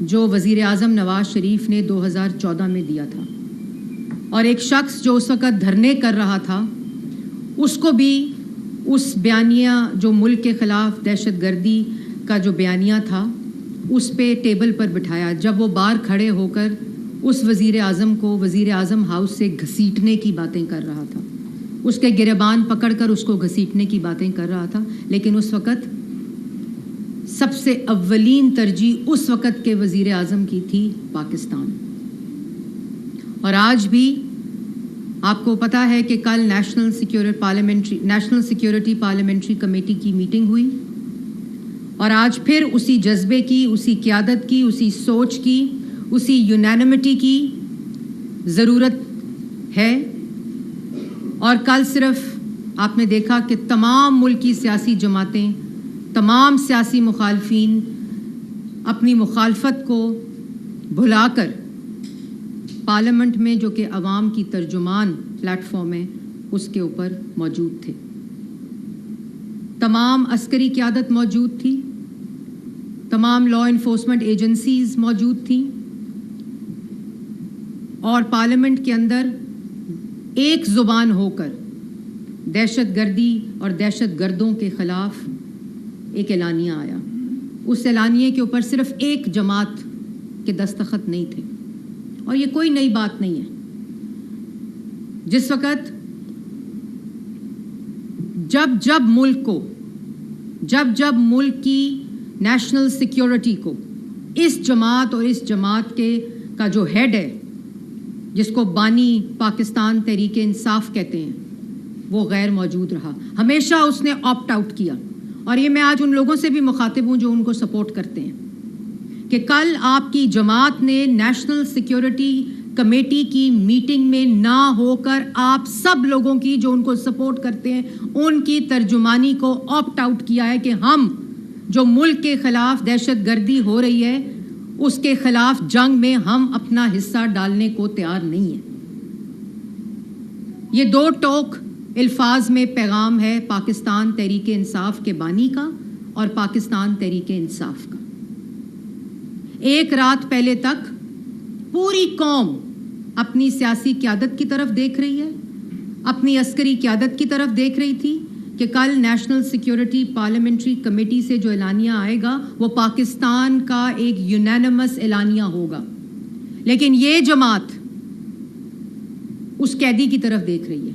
جو وزیر اعظم نواز شریف نے 2014 میں دیا تھا، اور ایک شخص جو اس وقت دھرنے کر رہا تھا اس کو بھی اس بیانیہ جو ملک کے خلاف دہشت گردی کا جو بیانیہ تھا اس پہ ٹیبل پر بٹھایا، جب وہ باہر کھڑے ہو کر اس وزیر اعظم کو وزیر اعظم ہاؤس سے گھسیٹنے کی باتیں کر رہا تھا، اس کے گریبان پکڑ کر اس کو گھسیٹنے کی باتیں کر رہا تھا. لیکن اس وقت سب سے اولین ترجیح اس وقت کے وزیر اعظم کی تھی پاکستان. اور آج بھی آپ کو پتہ ہے کہ کل نیشنل سیکیورٹی پارلیمنٹری کمیٹی کی میٹنگ ہوئی، اور آج پھر اسی جذبے کی، اسی قیادت کی، اسی سوچ کی، اسی یونینمٹی کی ضرورت ہے. اور کل صرف آپ نے دیکھا کہ تمام ملکی سیاسی جماعتیں، تمام سیاسی مخالفین اپنی مخالفت کو بھلا کر پارلیمنٹ میں، جو کہ عوام کی ترجمان پلیٹ فارم ہے، اس کے اوپر موجود تھے. تمام عسکری قیادت موجود تھی، تمام لا انفورسمنٹ ایجنسیز موجود تھیں، اور پارلیمنٹ کے اندر ایک زبان ہو کر دہشت گردی اور دہشت گردوں کے خلاف ایک اعلانیہ آیا. اس اعلانیے کے اوپر صرف ایک جماعت کے دستخط نہیں تھے، اور یہ کوئی نئی بات نہیں ہے. جس وقت جب ملک کی نیشنل سیکیورٹی کو اس جماعت اور اس جماعت کا جو ہیڈ ہے، جس کو بانی پاکستان تحریک انصاف کہتے ہیں، وہ غیر موجود رہا، ہمیشہ اس نے آپٹ آؤٹ کیا. اور یہ میں آج ان لوگوں سے بھی مخاطب ہوں جو ان کو سپورٹ کرتے ہیں کہ کل آپ کی جماعت نے نیشنل سیکیورٹی کمیٹی کی میٹنگ میں نہ ہو کر آپ سب لوگوں کی جو ان کو سپورٹ کرتے ہیں ان کی ترجمانی کو آپٹ آؤٹ کیا ہے کہ ہم جو ملک کے خلاف دہشت گردی ہو رہی ہے اس کے خلاف جنگ میں ہم اپنا حصہ ڈالنے کو تیار نہیں ہیں. یہ دو ٹوک الفاظ میں پیغام ہے پاکستان تحریک انصاف کے بانی کا اور پاکستان تحریک انصاف کا. ایک رات پہلے تک پوری قوم اپنی سیاسی قیادت کی طرف دیکھ رہی ہے، اپنی عسکری قیادت کی طرف دیکھ رہی تھی کہ کل نیشنل سیکیورٹی پارلیمنٹری کمیٹی سے جو اعلانیہ آئے گا وہ پاکستان کا ایک یونینمس اعلانیہ ہوگا. لیکن یہ جماعت اس قیدی کی طرف دیکھ رہی ہے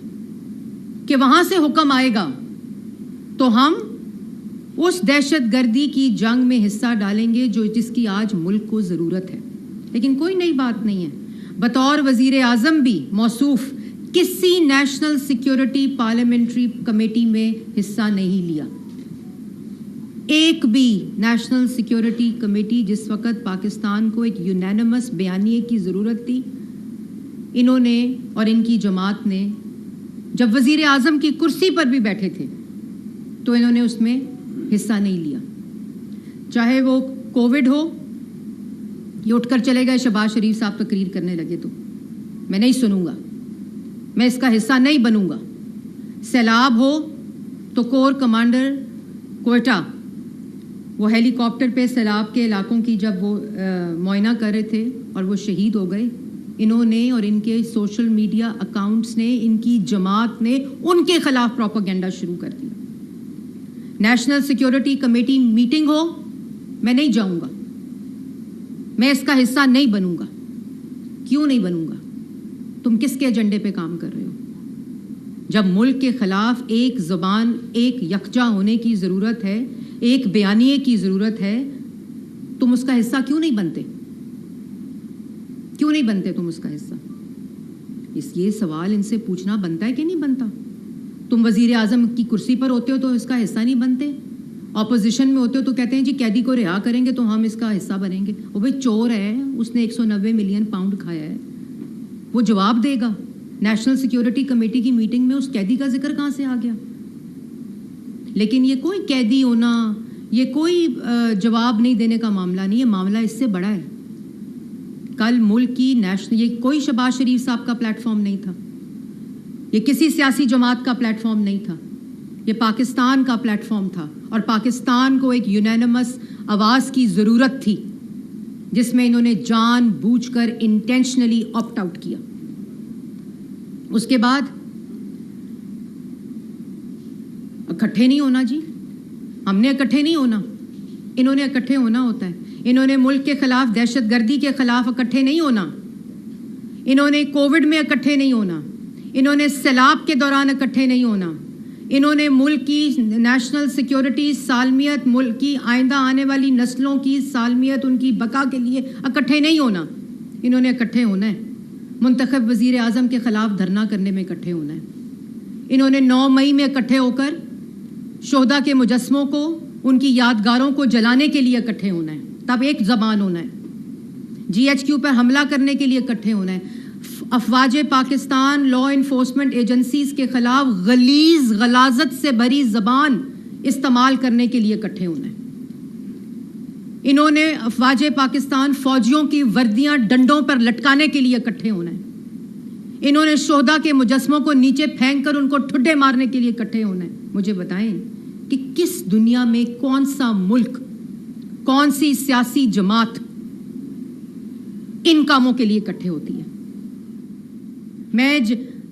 کہ وہاں سے حکم آئے گا تو ہم اس دہشت گردی کی جنگ میں حصہ ڈالیں گے جس کی آج ملک کو ضرورت ہے. لیکن کوئی نئی بات نہیں ہے. بطور وزیر اعظم بھی موصوف کسی نیشنل سیکیورٹی پارلیمنٹری کمیٹی میں حصہ نہیں لیا. ایک بھی نیشنل سیکیورٹی کمیٹی جس وقت پاکستان کو ایک یونینمس بیانیے کی ضرورت تھی، انہوں نے اور ان کی جماعت نے جب وزیر اعظم کی کرسی پر بھی بیٹھے تھے تو انہوں نے اس میں حصہ نہیں لیا. چاہے وہ کووڈ ہو، یہ اٹھ کر چلے گئے شہباز شریف صاحب تقریر کرنے لگے تو میں نہیں سنوں گا، میں اس کا حصہ نہیں بنوں گا. سیلاب ہو تو کور کمانڈر کوئٹہ وہ ہیلی کاپٹر پہ سیلاب کے علاقوں کی جب وہ معائنہ کر رہے تھے اور وہ شہید ہو گئے، انہوں نے اور ان کے سوشل میڈیا اکاؤنٹس نے، ان کی جماعت نے ان کے خلاف پروپیگنڈا شروع کر دیا. نیشنل سیکیورٹی کمیٹی میٹنگ ہو میں نہیں جاؤں گا، میں اس کا حصہ نہیں بنوں گا. کیوں نہیں بنوں گا؟ تم کس کے ایجنڈے پہ کام کر رہے ہو؟ جب ملک کے خلاف ایک زبان، ایک یکجا ہونے کی ضرورت ہے، ایک بیانیے کی ضرورت ہے، تم اس کا حصہ کیوں نہیں بنتے؟ کیوں نہیں بنتے تم اس کا حصہ؟ یہ سوال ان سے پوچھنا بنتا ہے کہ نہیں بنتا؟ تم وزیر اعظم کی کرسی پر ہوتے ہو تو اس کا حصہ نہیں بنتے، اپوزیشن میں ہوتے ہو تو کہتے ہیں جی قیدی کو رہا کریں گے تو ہم اس کا حصہ بنیں گے. وہ بھائی چور ہے، اس نے 190 ملین پاؤنڈ کھایا ہے، وہ جواب دے گا. نیشنل سیکیورٹی کمیٹی کی میٹنگ میں اس قیدی کا ذکر کہاں سے آ گیا؟ لیکن یہ کوئی قیدی ہونا، یہ کوئی جواب نہیں دینے کا معاملہ نہیں ہے، معاملہ اس سے بڑا ہے. کل ملک کی یہ کوئی شہباز شریف صاحب کا پلیٹ فارم نہیں تھا، یہ کسی سیاسی جماعت کا پلیٹ فارم نہیں تھا، یہ پاکستان کا پلیٹ فارم تھا، اور پاکستان کو ایک یونینمس آواز کی ضرورت تھی. جس میں انہوں نے جان بوجھ کر انٹینشنلی آپٹ آؤٹ کیا. اس کے بعد اکٹھے نہیں ہونا جی, ہم نے اکٹھے نہیں ہونا, انہوں نے اکٹھے ہونا ہوتا ہے. انہوں نے ملک کے خلاف دہشت گردی کے خلاف اکٹھے نہیں ہونا, انہوں نے کووڈ میں اکٹھے نہیں ہونا, انہوں نے سیلاب کے دوران اکٹھے نہیں ہونا, انہوں نے ملک کی نیشنل سیکیورٹی, سالمیت, ملک کی آئندہ آنے والی نسلوں کی سالمیت, ان کی بقا کے لیے اکٹھے نہیں ہونا. انہوں نے اکٹھے ہونا ہے, منتخب وزیر اعظم کے خلاف دھرنا کرنے میں اکٹھے ہونا ہے. انہوں نے 9 مئی میں اکٹھے ہو کر شہداء کے مجسموں کو, ان کی یادگاروں کو جلانے کے لیے اکٹھے ہونا ہے, تب ایک زبان ہونا ہے. GHQ پر حملہ کرنے کے لیے اکٹھے ہونا ہے. افواج پاکستان, لا انفورسمنٹ ایجنسیز کے خلاف غلیظ غلاظت سے بھری زبان استعمال کرنے کے لیے اکٹھے ہونا ہے. انہوں نے افواج پاکستان فوجیوں کی وردیاں ڈنڈوں پر لٹکانے کے لیے اکٹھے ہونا ہے. انہوں نے شہداء کے مجسموں کو نیچے پھینک کر ان کو ٹھڈے مارنے کے لیے اکٹھے ہونا ہے. مجھے بتائیں کہ کس دنیا میں کون سا ملک, کون سی سیاسی جماعت ان کاموں کے لیے اکٹھے ہوتی ہے؟ میں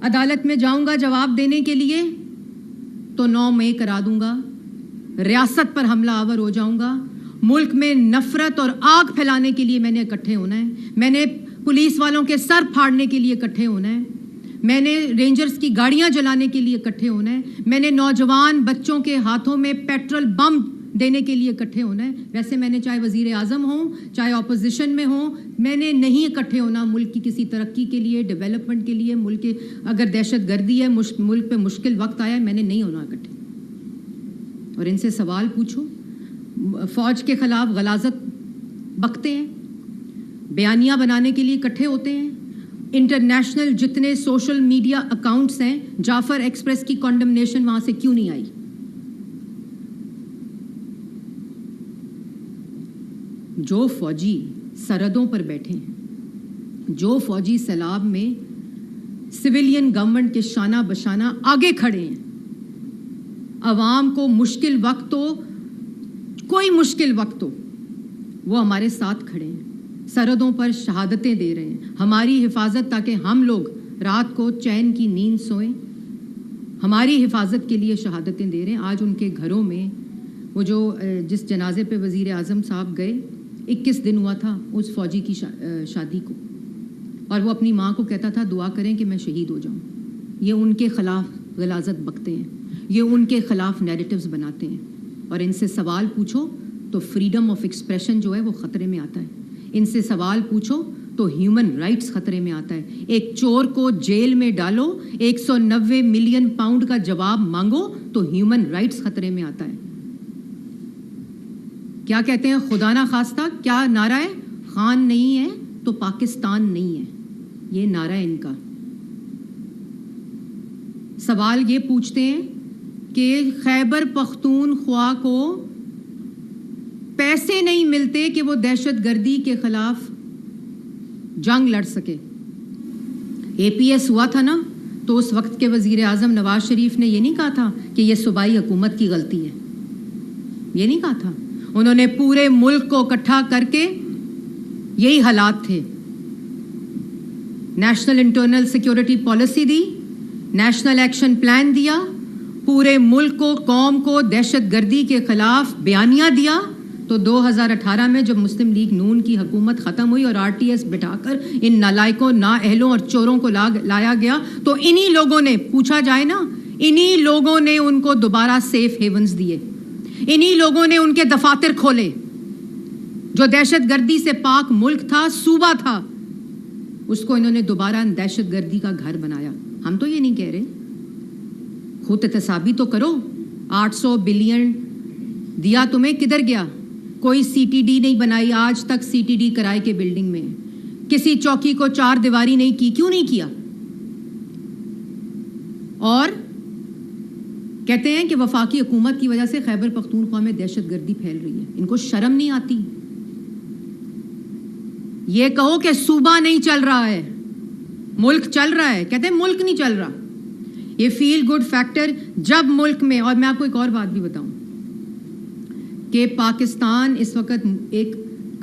عدالت میں جاؤں گا جواب دینے کے لیے تو 9 مئی کرا دوں گا, ریاست پر حملہ آور ہو جاؤں گا. ملک میں نفرت اور آگ پھیلانے کے لیے میں نے اکٹھے ہونا ہے. میں نے پولیس والوں کے سر پھاڑنے کے لیے اکٹھے ہونا ہے. میں نے رینجرز کی گاڑیاں جلانے کے لیے اکٹھے ہونا ہے. میں نے نوجوان بچوں کے ہاتھوں میں پیٹرول بم دینے کے لیے اکٹھے ہونا ہے. ویسے میں نے چاہے وزیر اعظم ہوں, چاہے اپوزیشن میں ہوں, میں نے نہیں اکٹھے ہونا ملک کی کسی ترقی کے لیے, ڈیولپمنٹ کے لیے. ملک کے اگر دہشت گردی ہے, ملک پہ مشکل وقت آیا ہے, میں نے نہیں ہونا اکٹھے. اور ان سے سوال پوچھو, فوج کے خلاف غلاظت بکتے ہیں, بیانیہ بنانے کے لیے اکٹھے ہوتے ہیں. انٹرنیشنل جتنے سوشل میڈیا اکاؤنٹس ہیں, جعفر ایکسپریس کی کنڈمنیشن وہاں سے کیوں نہیں آئی؟ جو فوجی سرحدوں پر بیٹھے ہیں, جو فوجی سیلاب میں سویلین گورنمنٹ کے شانہ بشانہ آگے کھڑے ہیں, عوام کو مشکل وقت ہو, کوئی مشکل وقت ہو, وہ ہمارے ساتھ کھڑے ہیں, سرحدوں پر شہادتیں دے رہے ہیں ہماری حفاظت, تاکہ ہم لوگ رات کو چین کی نیند سوئیں. ہماری حفاظت کے لیے شہادتیں دے رہے ہیں. آج ان کے گھروں میں وہ جو جس جنازے پہ وزیر اعظم صاحب گئے, 21 دن ہوا تھا اس فوجی کی شادی کو, اور وہ اپنی ماں کو کہتا تھا دعا کریں کہ میں شہید ہو جاؤں. یہ ان کے خلاف غلاظت بکتے ہیں, یہ ان کے خلاف نیریٹیوز بناتے ہیں. اور ان سے سوال پوچھو تو فریڈم آف ایکسپریشن جو ہے وہ خطرے میں آتا ہے. ان سے سوال پوچھو تو ہیومن رائٹس خطرے میں آتا ہے. ایک چور کو جیل میں ڈالو, 190 ملین پاؤنڈ کا جواب مانگو تو ہیومن رائٹس خطرے میں آتا ہے. کیا کہتے ہیں, خدا نہ خواستہ کیا نعرہ ہے, خان نہیں ہے تو پاکستان نہیں ہے, یہ نعرہ ہے ان کا. سوال یہ پوچھتے ہیں کہ خیبر پختونخوا کو پیسے نہیں ملتے کہ وہ دہشت گردی کے خلاف جنگ لڑ سکے. APS ہوا تھا نا, تو اس وقت کے وزیر اعظم نواز شریف نے یہ نہیں کہا تھا کہ یہ صوبائی حکومت کی غلطی ہے, یہ نہیں کہا تھا. انہوں نے پورے ملک کو اکٹھا کر کے, یہی حالات تھے, نیشنل انٹرنل سیکیورٹی پالیسی دی, نیشنل ایکشن پلان دیا, پورے ملک کو, قوم کو دہشت گردی کے خلاف بیانیہ دیا. تو 2018 میں جب مسلم لیگ نون کی حکومت ختم ہوئی اور RTS بٹھا کر ان نالائکوں, نااہلوں اور چوروں کو لایا گیا, تو انہی لوگوں نے, پوچھا جائے نا, انہی لوگوں نے ان کو دوبارہ سیف ہیونز دیے, انہی لوگوں نے ان کے دفاتر کھولے. جو دہشت گردی سے پاک ملک تھا, صوبہ تھا, اس کو انہوں نے دوبارہ دہشت گردی کا گھر بنایا. ہم تو یہ نہیں کہہ رہے, خود احتسابی تو کرو. 800 بلین دیا تمہیں, کدھر گیا؟ کوئی CTD نہیں بنائی آج تک, CTD کرائے کے بلڈنگ میں. کسی چوکی کو 4 دیواری نہیں کی, کیوں نہیں کیا؟ اور کہتے ہیں کہ وفاقی حکومت کی وجہ سے خیبر پختونخوا میں دہشت گردی پھیل رہی ہے. ان کو شرم نہیں آتی؟ یہ کہو کہ صوبہ نہیں چل رہا ہے, ملک چل رہا ہے. کہتے ہیں ملک نہیں چل رہا. یہ فیل گڈ فیکٹر جب ملک میں, اور میں آپ کو ایک اور بات بھی بتاؤں کہ پاکستان اس وقت ایک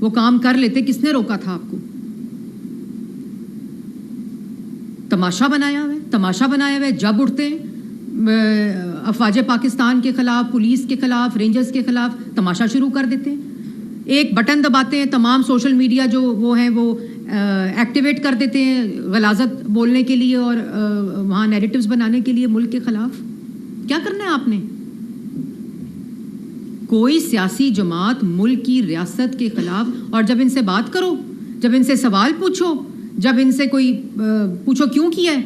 وہ کام کر لیتے. کس نے روکا تھا آپ کو؟ تماشا بنایا ہوا ہے. جب اٹھتے ہیں افواج پاکستان کے خلاف, پولیس کے خلاف, رینجرز کے خلاف, تماشا شروع کر دیتے ہیں. ایک بٹن دباتے ہیں, تمام سوشل میڈیا جو وہ ہیں وہ ایکٹیویٹ کر دیتے ہیں غلاظت بولنے کے لیے اور وہاں نیریٹیوز بنانے کے لیے ملک کے خلاف. کیا کرنا ہے آپ نے؟ کوئی سیاسی جماعت ملک کی ریاست کے خلاف, اور جب ان سے بات کرو, جب ان سے سوال پوچھو, جب ان سے کوئی پوچھو کیوں کیا ہے,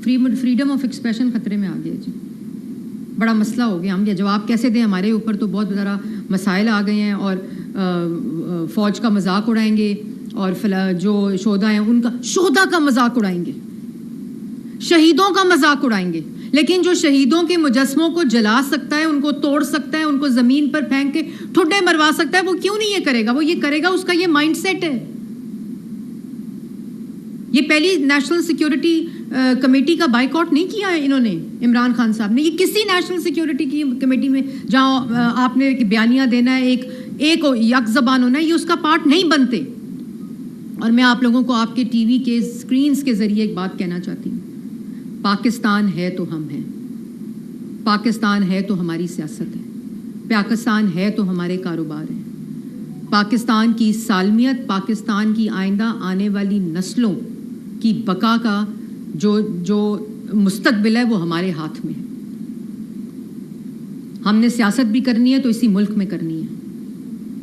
فریڈم آف ایکسپریشن خطرے میں آ گیا جی. بڑا مسئلہ ہو گیا. ہم یہ جواب کیسے دیں؟ ہمارے اوپر تو بہت ذرا مسائل آ گئے ہیں, اور فوج کا مذاق اڑائیں گے, اور جو شہدا ہیں ان کا شہدا کا مذاق اڑائیں گے, شہیدوں کا مذاق اڑائیں گے. لیکن جو شہیدوں کے مجسموں کو جلا سکتا ہے, ان کو توڑ سکتا ہے, ان کو زمین پر پھینک کے ٹھڈے مروا سکتا ہے, وہ کیوں نہیں یہ کرے گا؟ وہ یہ کرے گا, اس کا یہ مائنڈ سیٹ ہے. یہ پہلی نیشنل سیکیورٹی کمیٹی کا بائیکاٹ نہیں کیا ہے انہوں نے, عمران خان صاحب نے. یہ کسی نیشنل سیکیورٹی کی کمیٹی میں جہاں آپ نے بیانیہ دینا ہے, ایک یک زبان ہونا ہے, یہ اس کا پارٹ نہیں بنتے. اور میں آپ لوگوں کو آپ کے ٹی وی کے اسکرینز کے ذریعے ایک بات کہنا چاہتی ہوں. پاکستان ہے تو ہم ہیں, پاکستان ہے تو ہماری سیاست ہے, پاکستان ہے تو ہمارے کاروبار ہیں. پاکستان کی سالمیت, پاکستان کی آئندہ آنے والی نسلوں کی بقا کا جو مستقبل ہے وہ ہمارے ہاتھ میں ہے. ہم نے سیاست بھی کرنی ہے تو اسی ملک میں کرنی ہے.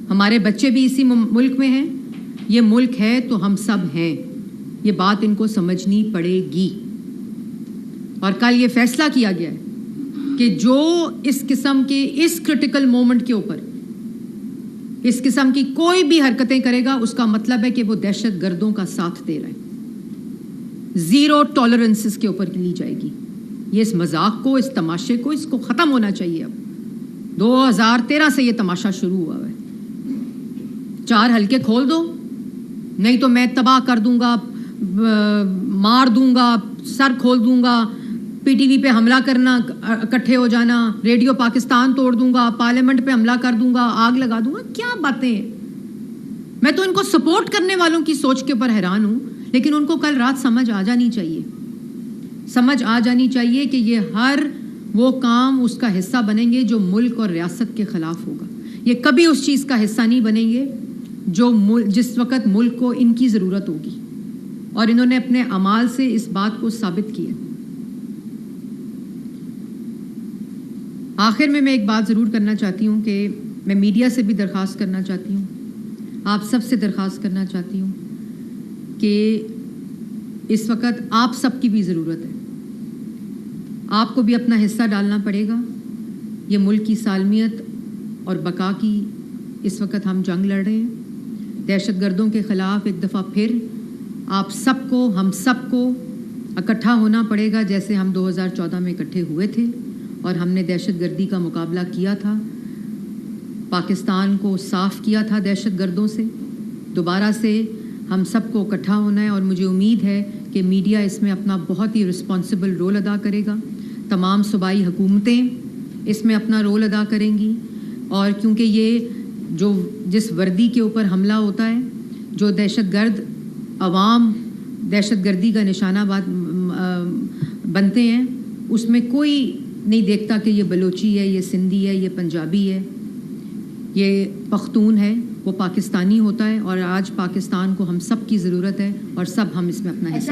ہمارے بچے بھی اسی ملک میں ہیں. یہ ملک ہے تو ہم سب ہیں. یہ بات ان کو سمجھنی پڑے گی. اور کل یہ فیصلہ کیا گیا ہے کہ جو اس قسم کے اس کرٹیکل مومنٹ کے اوپر اس قسم کی کوئی بھی حرکتیں کرے گا, اس کا مطلب ہے کہ وہ دہشت گردوں کا ساتھ دے رہا ہے. زیرو ٹالرنس کے اوپر لی جائے گی. یہ اس مذاق کو, اس تماشے کو, اس کو ختم ہونا چاہیے. اب 2013 سے یہ تماشا شروع ہوا ہے. 4 حلقے کھول دو, نہیں تو میں تباہ کر دوں گا, مار دوں گا, سر کھول دوں گا, پی ٹی وی پہ حملہ کرنا, اکٹھے ہو جانا, ریڈیو پاکستان توڑ دوں گا, پارلیمنٹ پہ حملہ کر دوں گا, آگ لگا دوں گا. کیا باتیں ہیں. میں تو ان کو سپورٹ کرنے والوں کی سوچ کے اوپر حیران ہوں. لیکن ان کو کل رات سمجھ آ جانی چاہیے, سمجھ آ جانی چاہیے کہ یہ ہر وہ کام اس کا حصہ بنیں گے جو ملک اور ریاست کے خلاف ہوگا. یہ کبھی اس چیز کا حصہ نہیں بنیں گے جو جس وقت ملک کو ان کی ضرورت ہوگی. اور انہوں نے اپنے اعمال سے اس بات کو ثابت کیا. آخر میں ایک بات ضرور کرنا چاہتی ہوں کہ میں میڈیا سے بھی درخواست کرنا چاہتی ہوں, آپ سب سے درخواست کرنا چاہتی ہوں کہ اس وقت آپ سب کی بھی ضرورت ہے. آپ کو بھی اپنا حصہ ڈالنا پڑے گا. یہ ملک کی سالمیت اور بقا کی اس وقت ہم جنگ لڑ رہے ہیں. دہشت گردوں کے خلاف ایک دفعہ پھر آپ سب کو, ہم سب کو اکٹھا ہونا پڑے گا, جیسے ہم 2014 میں اکٹھے ہوئے تھے اور ہم نے دہشت گردی کا مقابلہ کیا تھا, پاکستان کو صاف کیا تھا دہشت گردوں سے. دوبارہ سے ہم سب کو اکٹھا ہونا ہے, اور مجھے امید ہے کہ میڈیا اس میں اپنا بہت ہی رسپانسبل رول ادا کرے گا. تمام صوبائی حکومتیں اس میں اپنا رول ادا کریں گی. اور کیونکہ یہ جس وردی کے اوپر حملہ ہوتا ہے, جو دہشت گرد عوام دہشت گردی کا نشانہ بنتے ہیں, اس میں کوئی نہیں دیکھتا کہ یہ بلوچی ہے, یہ سندھی ہے, یہ پنجابی ہے, یہ پختون ہے. وہ پاکستانی ہوتا ہے. اور آج پاکستان کو ہم سب کی ضرورت ہے, اور سب ہم اس میں اپنا حصہ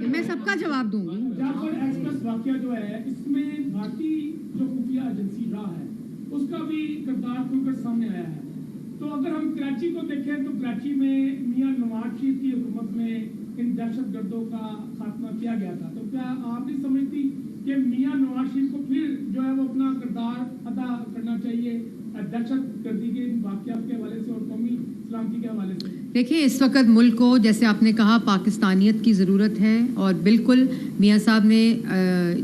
میں سب کا جواب دوں گی. واقعہ جو ہے اس میں بھارتی جو خفیہ ایجنسی رہا ہے اس کا بھی کردار کھل کر سامنے آیا ہے. تو اگر ہم کراچی کو دیکھیں تو کراچی میں میاں نواز شریف کی حکومت میں ان دہشت گردوں کا خاتمہ کیا گیا تھا. تو کیا آپ نہیں سمجھتی کہ میاں نواز شریف کو پھر جو ہے وہ اپنا کردار ادا کرنا چاہیے دہشت گردی کے واقعات کے حوالے سے اور قومی سلامتی کے حوالے سے؟ دیکھیں, اس وقت ملک کو, جیسے آپ نے کہا, پاکستانیت کی ضرورت ہے. اور بالکل میاں صاحب نے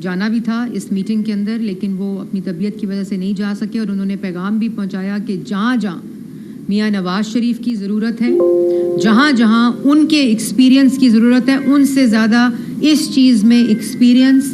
جانا بھی تھا اس میٹنگ کے اندر, لیکن وہ اپنی طبیعت کی وجہ سے نہیں جا سکے. اور انہوں نے پیغام بھی پہنچایا کہ جہاں جہاں میاں نواز شریف کی ضرورت ہے, جہاں جہاں ان کے ایکسپیرینس کی ضرورت ہے, ان سے زیادہ اس چیز میں ایکسپیرینس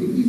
21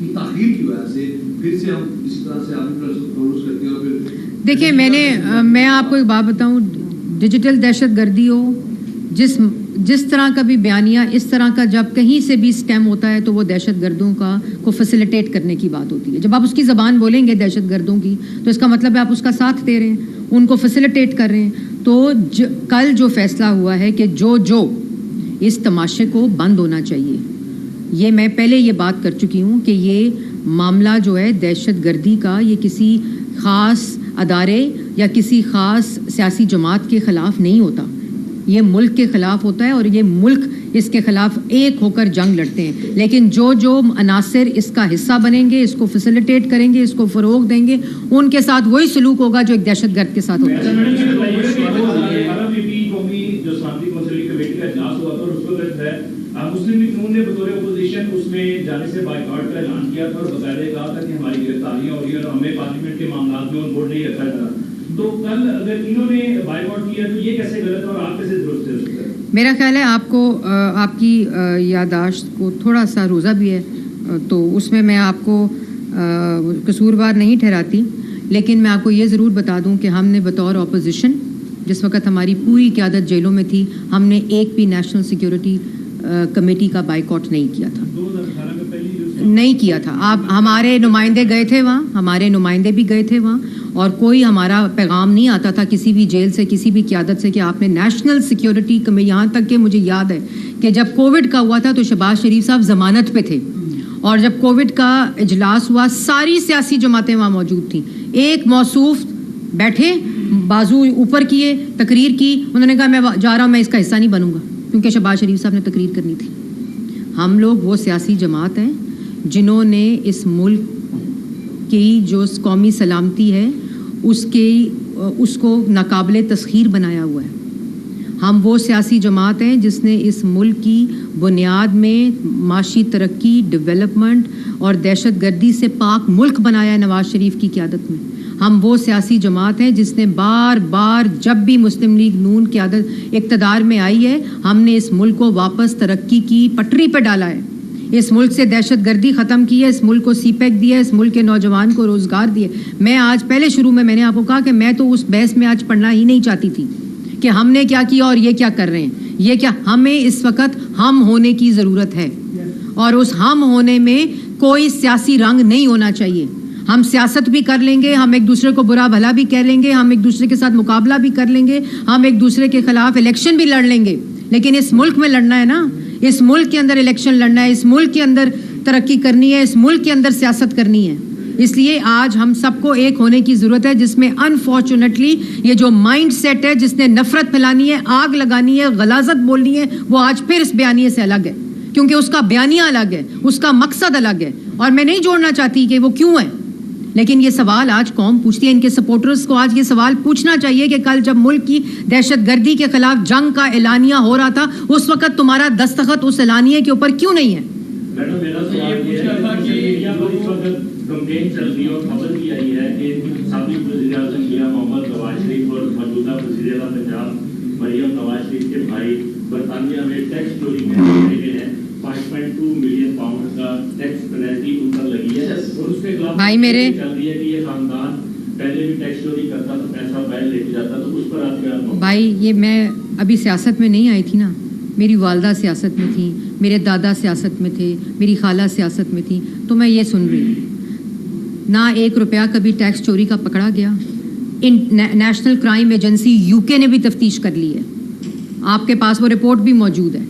کی تاخیر کی وجہ سے پھر سے ہم اسی طرح سے آگے پروڈیوس کرتے ہیں اور پھر دیکھیں میں آپ کو ایک بات بتاؤں, ڈیجیٹل دہشت گردی ہو, جس طرح کا بھی بیانیہ اس طرح کا جب کہیں سے بھی اسٹیم ہوتا ہے تو وہ دہشت گردوں کو فیسیلیٹیٹ کرنے کی بات ہوتی ہے. جب آپ اس کی زبان بولیں گے دہشت گردوں کی تو اس کا مطلب ہے آپ اس کا ساتھ دے رہے ہیں, ان کو فیسیلیٹیٹ کر رہے ہیں. تو کل جو فیصلہ ہوا ہے کہ جو اس تماشے کو بند ہونا چاہیے, یہ میں پہلے یہ بات کر چکی ہوں کہ یہ معاملہ جو ہے دہشت گردی کا یہ کسی خاص ادارے یا کسی خاص سیاسی جماعت کے خلاف نہیں ہوتا, یہ ملک کے خلاف ہوتا ہے اور یہ ملک اس کے خلاف ایک ہو کر جنگ لڑتے ہیں. لیکن جو عناصر اس کا حصہ بنیں گے, اس کو فیسیلیٹیٹ کریں گے, اس کو فروغ دیں گے, ان کے ساتھ وہی سلوک ہوگا جو ایک دہشت گرد کے ساتھ ہوتا ہے. مسلم لیگ نون نے بطور اپوزیشن اس میں جانے سے بائیکاٹ کا اعلان کیا تھا اور باقاعدہ کہا تھا کہ ہماری گرفتاریاں ہو رہی ہیں اور ہمیں پارلیمنٹ کے معاملات میں آن بورڈ نہیں رکھا جا رہا. تو کل اگر انہوں نے بائیکاٹ کیا تو یہ کیسے غلط ہے اور آپ کیسے درست ہے؟ میرا خیال ہے آپ کو آپ کی یادداشت کو تھوڑا سا روزہ بھی ہے تو اس میں میں آپ کو قصوروار نہیں ٹھہراتی, لیکن میں آپ کو یہ ضرور بتا دوں کہ ہم نے بطور اپوزیشن جس وقت ہماری پوری قیادت جیلوں میں تھی, ہم نے ایک بھی نیشنل سیکیورٹی کمیٹی کا بائیکاٹ نہیں کیا تھا, نہیں کیا تھا. آپ ہمارے نمائندے گئے تھے وہاں, ہمارے نمائندے بھی گئے تھے وہاں, اور کوئی ہمارا پیغام نہیں آتا تھا کسی بھی جیل سے, کسی بھی قیادت سے کہ آپ نے نیشنل سیکیورٹی کمیٹی. یہاں تک کہ مجھے یاد ہے کہ جب کووڈ کا ہوا تھا تو شہباز شریف صاحب ضمانت پہ تھے, اور جب کووڈ کا اجلاس ہوا ساری سیاسی جماعتیں وہاں موجود تھیں. ایک موصوف بیٹھے, بازو اوپر کیے, تقریر کی, انہوں نے کہا میں جا رہا ہوں, میں اس کا حصہ نہیں بنوں گا, کیونکہ شہباز شریف صاحب نے تقریر کرنی تھی. ہم لوگ وہ سیاسی جماعت ہیں جنہوں نے اس ملک کی جو قومی سلامتی ہے اس کو ناقابل تسخیر بنایا ہوا ہے. ہم وہ سیاسی جماعت ہیں جس نے اس ملک کی بنیاد میں معاشی ترقی, ڈیولپمنٹ اور دہشت گردی سے پاک ملک بنایا ہے نواز شریف کی قیادت میں. ہم وہ سیاسی جماعت ہیں جس نے بار بار جب بھی مسلم لیگ نون قیادت اقتدار میں آئی ہے, ہم نے اس ملک کو واپس ترقی کی پٹری پہ ڈالا ہے, اس ملک سے دہشت گردی ختم کی ہے, اس ملک کو سی پیک دیا ہے, اس ملک کے نوجوان کو روزگار دیے. میں آج پہلے شروع میں نے آپ کو کہا کہ میں تو اس بحث میں آج پڑھنا ہی نہیں چاہتی تھی کہ ہم نے کیا کیا اور یہ کیا کر رہے ہیں. یہ کیا, ہمیں اس وقت ہم ہونے کی ضرورت ہے, اور اس ہم ہونے میں کوئی سیاسی رنگ نہیں ہونا چاہیے. ہم سیاست بھی کر لیں گے, ہم ایک دوسرے کو برا بھلا بھی کہہ لیں گے, ہم ایک دوسرے کے ساتھ مقابلہ بھی کر لیں گے, ہم ایک دوسرے کے خلاف الیکشن بھی لڑ لیں گے, لیکن اس ملک میں لڑنا ہے نا, اس ملک کے اندر الیکشن لڑنا ہے, اس ملک کے اندر ترقی کرنی ہے, اس ملک کے اندر سیاست کرنی ہے. اس لیے آج ہم سب کو ایک ہونے کی ضرورت ہے, جس میں انفارچونیٹلی یہ جو مائنڈ سیٹ ہے جس نے نفرت پھیلانی ہے, آگ لگانی ہے, غلاظت بولنی ہے, وہ آج پھر اس بیانیے سے الگ ہے, کیونکہ اس کا بیانیہ الگ ہے, اس کا مقصد الگ ہے. اور میں نہیں جوڑنا چاہتی کہ وہ کیوں ہے, لیکن یہ سوال آج قوم پوچھتی ہے. ان کے سپورٹرز کو آج یہ سوال پوچھنا چاہیے کہ کل جب ملک کی دہشت گردی کے خلاف جنگ کا اعلانیہ ہو رہا تھا, اس وقت تمہارا دستخط اس اعلانیے کے اوپر کیوں نہیں ہے؟ میڈم میرا سوال یہ ہے کہ اس وقت کمپین چل رہی ہے اور خبر بھی آئی ہے کہ سابق وزیر اعظم میاں محمد نواز شریف اور موجودہ وزیر اعلیٰ پنجاب مریم نواز شریف کے بھائی برطانیہ میں ٹیکس چوری کرنے کے ہیں 5.2 ملین پاؤنڈ کا ٹیکس پینلٹی ان پر لگی ہے, اور اس کے خلاف بھائی میرے چل رہی ہے کہ یہ خاندان پہلے بھی ٹیکس چوری کرتا تو پیسہ بیل لے کے جاتا, تو اس پر آپ کیا؟ بھائی یہ میں ابھی سیاست میں نہیں آئی تھی نا, میری والدہ سیاست میں تھی, میرے دادا سیاست میں تھے, میری خالہ سیاست میں تھی, تو میں یہ سن رہی ہوں. نہ 1 روپیہ کبھی ٹیکس چوری کا پکڑا گیا. نیشنل کرائم ایجنسی UK نے بھی تفتیش کر لی ہے, آپ کے پاس وہ رپورٹ بھی موجود ہے.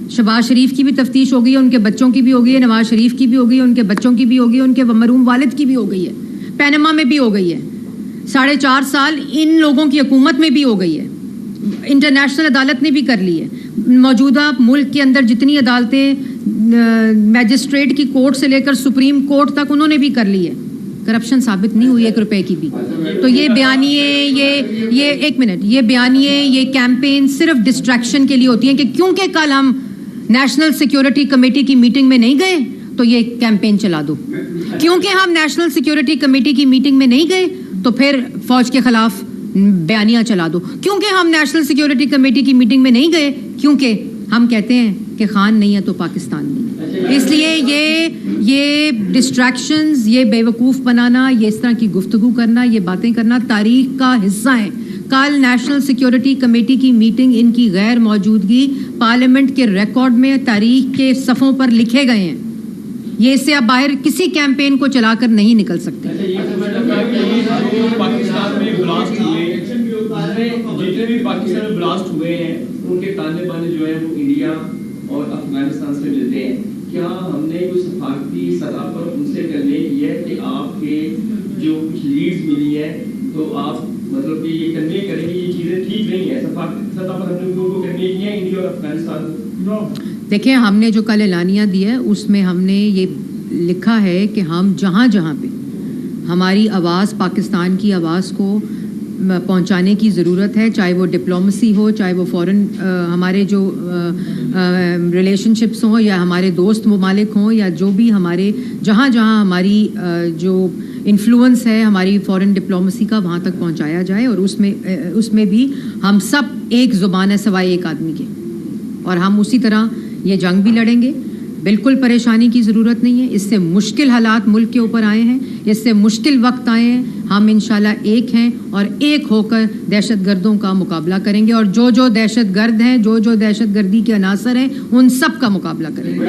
شہباز شریف کی بھی تفتیش ہو گئی ہے, ان کے بچوں کی بھی ہو گئی ہے, نواز شریف کی بھی ہو گئی ہے, ان کے بچوں کی بھی ہو گئی ہے, ان کے مرحوم والد کی بھی ہو گئی ہے, پینما میں بھی ہو گئی ہے, 4.5 سال ان لوگوں کی حکومت میں بھی ہو گئی ہے, انٹرنیشنل عدالت نے بھی کر لی ہے. موجودہ ملک کے اندر جتنی عدالتیں میجسٹریٹ کی کورٹ سے لے کر سپریم کورٹ تک انہوں نے بھی کر لی ہے, کرپشن ثابت نہیں ہوئی 1 روپے کی بھی. تو یہ بیانیے, یہ 1 منٹ, یہ بیانیے, یہ کیمپین صرف ڈسٹریکشن کے لیے ہوتی ہیں کہ کیونکہ کل ہم نیشنل سیکیورٹی کمیٹی کی میٹنگ میں نہیں گئے تو یہ کیمپین چلا دو, کیونکہ ہم نیشنل سیکیورٹی کمیٹی کی میٹنگ میں نہیں گئے تو پھر فوج کے خلاف بیانیہ چلا دو, کیونکہ ہم نیشنل سیکیورٹی کمیٹی کی میٹنگ میں نہیں گئے کیونکہ ہم کہتے ہیں کہ خان نہیں ہے تو پاکستان نہیں ہے. اس لیے یہ ڈسٹریکشنز، یہ بیوقوف بنانا، یہ اس طرح کی گفتگو کرنا، یہ باتیں کرنا تاریخ کا حصہ ہیں. کل نیشنل سیکیورٹی کمیٹی کی میٹنگ، ان کی غیر موجودگی پارلیمنٹ کے ریکارڈ میں تاریخ کے صفحوں پر لکھے گئے ہیں. یہ اس سے اب باہر کسی کیمپین کو چلا کر نہیں نکل سکتے. پاکستان میں بلاسٹ ہوئے، جتنے بھی پاکستان میں بلاسٹ ہوئے ہیں ان کے تانے بانے جو ہیں وہ انڈیا اور افغانستان سے ملتے ہیں. کیا ہم نے کوئی سفارتی سطح پر ان سے کرنے کی ہے کہ آپ کے جو کچھ لیڈز ملی ہے تو آپ مطلب کہ یہ کنوے کریں گے یہ چیزیں ٹھیک نہیں ہے؟ سفارتی سطح پر ہم نے ان کو کنوے کیا ہے انڈیا اور افغانستان؟ دیکھیں، ہم نے جو کل اعلانیہ دیا ہے اس میں ہم نے یہ لکھا ہے کہ ہم جہاں جہاں پہ ہماری آواز، پاکستان کی آواز کو پہنچانے کی ضرورت ہے، چاہے وہ ڈپلومسی ہو، چاہے وہ فورن ہمارے جو ریلیشن شپس ہوں یا ہمارے دوست ممالک ہوں، یا جو بھی ہمارے جہاں جہاں ہماری جو انفلوئنس ہے ہماری فورن ڈپلومسی کا، وہاں تک پہنچایا جائے. اور اس میں بھی ہم سب ایک زبان ہے سوائے ایک آدمی کے، اور ہم اسی طرح یہ جنگ بھی لڑیں گے. بالکل پریشانی کی ضرورت نہیں ہے. اس سے مشکل حالات ملک کے اوپر آئے ہیں، اس سے مشکل وقت آئے ہیں. ہم انشاءاللہ ایک ہیں اور ایک ہو کر دہشت گردوں کا مقابلہ کریں گے، اور جو دہشت گرد ہیں، جو دہشت گردی کے عناصر ہیں، ان سب کا مقابلہ کریں گے.